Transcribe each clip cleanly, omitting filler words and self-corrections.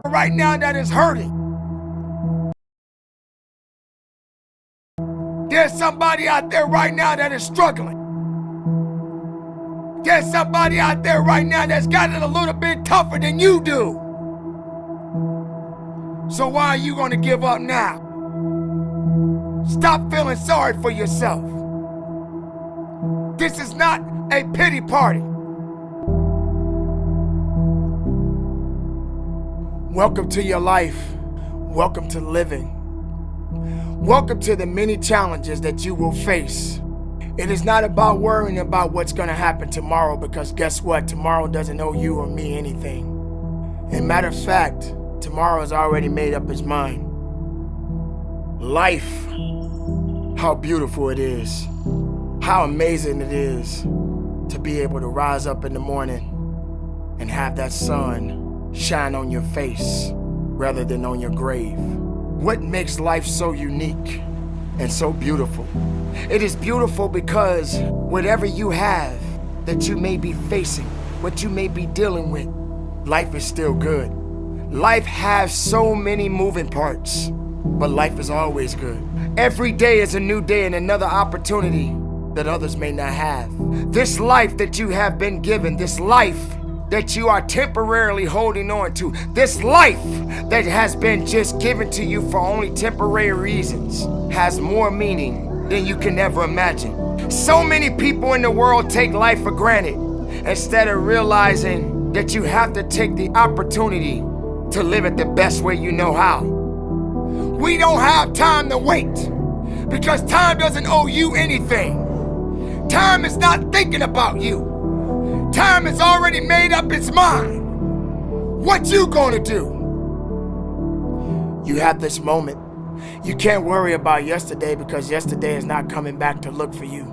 right now that is hurting. There's somebody out there right now that is struggling. There's somebody out there right now that's got it a little bit tougher than you do. So why are you going to give up now? Stop feeling sorry for yourself. This is not a pity party. Welcome to your life. Welcome to living. Welcome to the many challenges that you will face. It is not about worrying about what's going to happen tomorrow, because guess what? Tomorrow doesn't owe you or me anything. And matter of fact, tomorrow has already made up its mind. Life, how beautiful it is. How amazing it is to be able to rise up in the morning and have that sun shine on your face rather than on your grave. What makes life so unique and so beautiful? It is beautiful because whatever you have that you may be facing, what you may be dealing with, life is still good. Life has so many moving parts, but life is always good. Every day is a new day and another opportunity that others may not have. This life that you have been given, this life that you are temporarily holding on to, this life that has been just given to you for only temporary reasons, has more meaning than you can ever imagine. So many people in the world take life for granted instead of realizing that you have to take the opportunity to live it the best way you know how. We don't have time to wait because time doesn't owe you anything. Time is not thinking about you. Time has already made up its mind. What you gonna do? You have this moment. You can't worry about yesterday because yesterday is not coming back to look for you.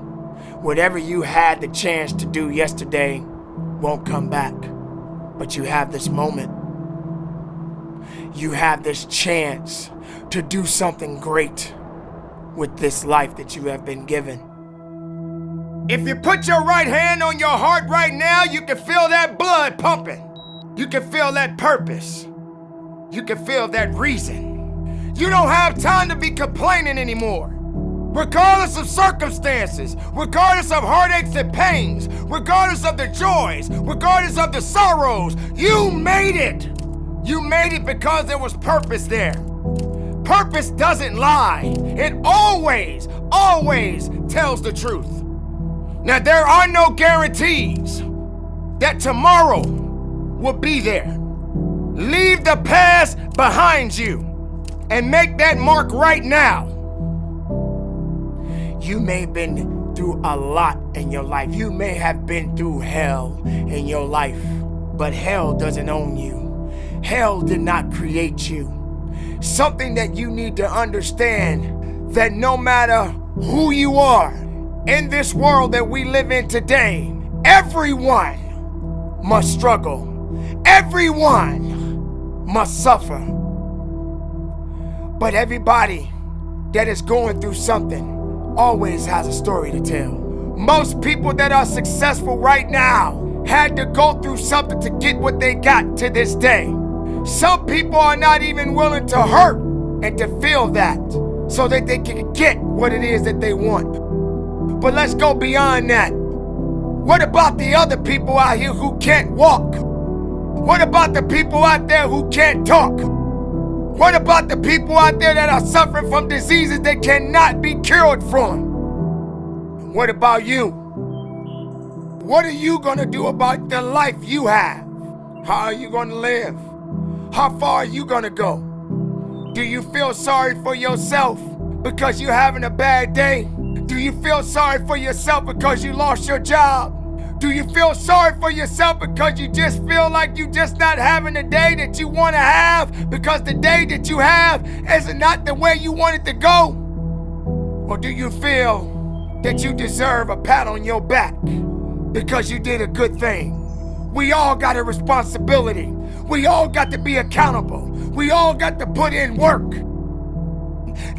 Whatever you had the chance to do yesterday won't come back. But you have this moment. You have this chance to do something great with this life that you have been given. If you put your right hand on your heart right now, you can feel that blood pumping. You can feel that purpose. You can feel that reason. You don't have time to be complaining anymore. Regardless of circumstances, regardless of heartaches and pains, regardless of the joys, regardless of the sorrows, you made it. You made it because there was purpose there. Purpose doesn't lie. It always, always tells the truth. Now, there are no guarantees that tomorrow will be there. Leave the past behind you and make that mark right now. You may have been through a lot in your life. You may have been through hell in your life, but hell doesn't own you. Hell did not create you. Something that you need to understand, that no matter who you are, in this world that we live in today, everyone must struggle. Everyone must suffer. But everybody that is going through something always has a story to tell. Most people that are successful right now had to go through something to get what they got to this day. Some people are not even willing to hurt and to feel that so that they can get what it is that they want. But let's go beyond that. What about the other people out here who can't walk? What about the people out there who can't talk? What about the people out there that are suffering from diseases that cannot be cured from? What about you? What are you going to do about the life you have? How are you going to live? How far are you going to go? Do you feel sorry for yourself because you're having a bad day? Do you feel sorry for yourself because you lost your job? Do you feel sorry for yourself because you just feel like you just not having the day that you want to have because the day that you have is not the way you want it to go? Or do you feel that you deserve a pat on your back because you did a good thing? We all got a responsibility. We all got to be accountable. We all got to put in work.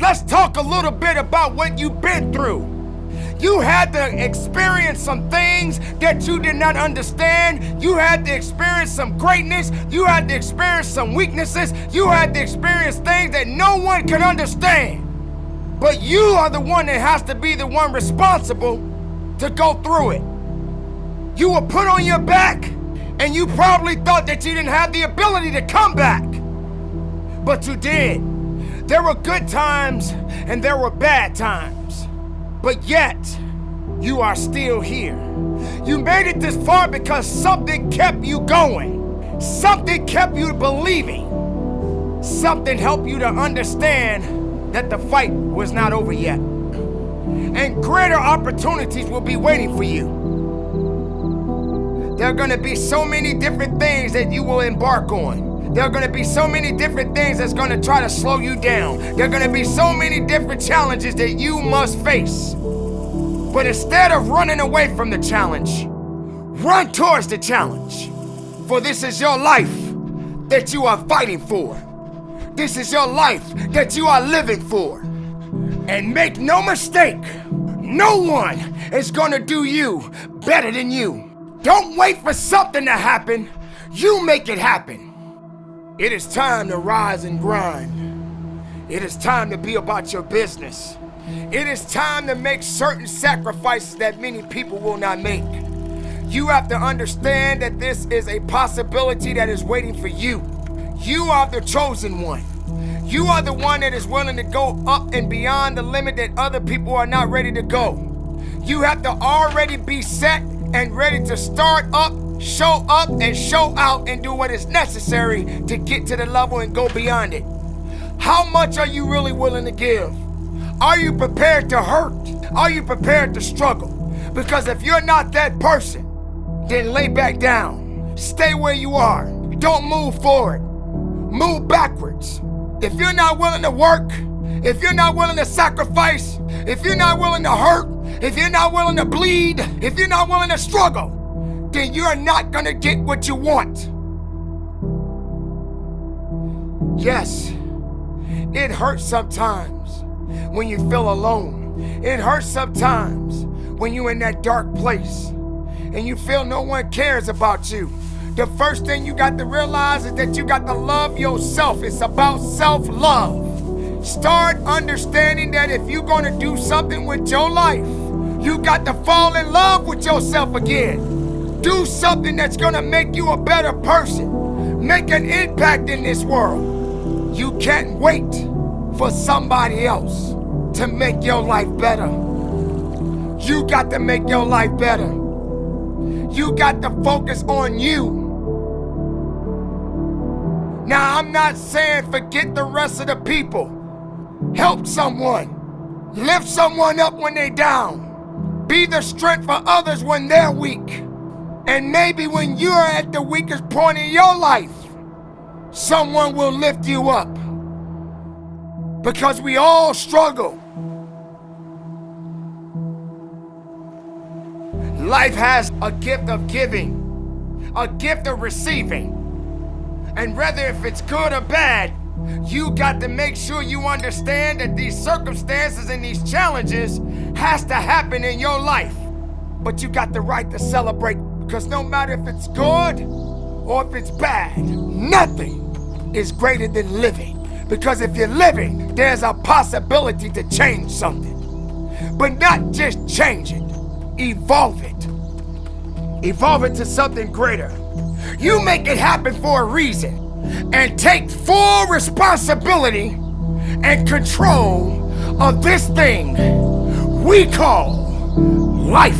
Let's talk a little bit about what you've been through. You had to experience some things that you did not understand. You had to experience some greatness. You had to experience some weaknesses. You had to experience things that no one can understand. But you are the one that has to be the one responsible to go through it. You were put on your back, and you probably thought that you didn't have the ability to come back. But you did. There were good times and there were bad times. But yet, you are still here. You made it this far because something kept you going. Something kept you believing. Something helped you to understand that the fight was not over yet. And greater opportunities will be waiting for you. There are going to be so many different things that you will embark on. There are going to be so many different things that's going to try to slow you down. There are going to be so many different challenges that you must face. But instead of running away from the challenge, run towards the challenge. For this is your life that you are fighting for. This is your life that you are living for. And make no mistake, no one is going to do you better than you. Don't wait for something to happen. You make it happen. It is time to rise and grind. It is time to be about your business. It is time to make certain sacrifices that many people will not make. You have to understand that this is a possibility that is waiting for you. You are the chosen one. You are the one that is willing to go up and beyond the limit that other people are not ready to go. You have to already be set and ready to start up, show up, and show out and do what is necessary to get to the level and go beyond it. How much are you really willing to give? Are you prepared to hurt? Are you prepared to struggle? Because if you're not that person, then lay back down. Stay where you are. Don't move forward. Move backwards. If you're not willing to work, if you're not willing to sacrifice, if you're not willing to hurt, if you're not willing to bleed, if you're not willing to struggle, then you're not gonna get what you want. Yes, it hurts sometimes when you feel alone. It hurts sometimes when you're in that dark place and you feel no one cares about you. The first thing you got to realize is that you got to love yourself. It's about self-love. Start understanding that if you're gonna do something with your life, you got to fall in love with yourself again. Do something that's gonna make you a better person. Make an impact in this world. You can't wait for somebody else to make your life better. You got to make your life better. You got to focus on you. Now, I'm not saying forget the rest of the people. Help someone. Lift someone up when they're down. Be the strength for others when they're weak. And maybe when you're at the weakest point in your life, someone will lift you up. Because we all struggle. Life has a gift of giving, a gift of receiving. And whether if it's good or bad, you got to make sure you understand that these circumstances and these challenges has to happen in your life. But you got the right to celebrate, because no matter if it's good or if it's bad, nothing is greater than living. Because if you're living, there's a possibility to change something. But not just change it, evolve it. Evolve it to something greater. You make it happen for a reason. And take full responsibility and control of this thing we call life.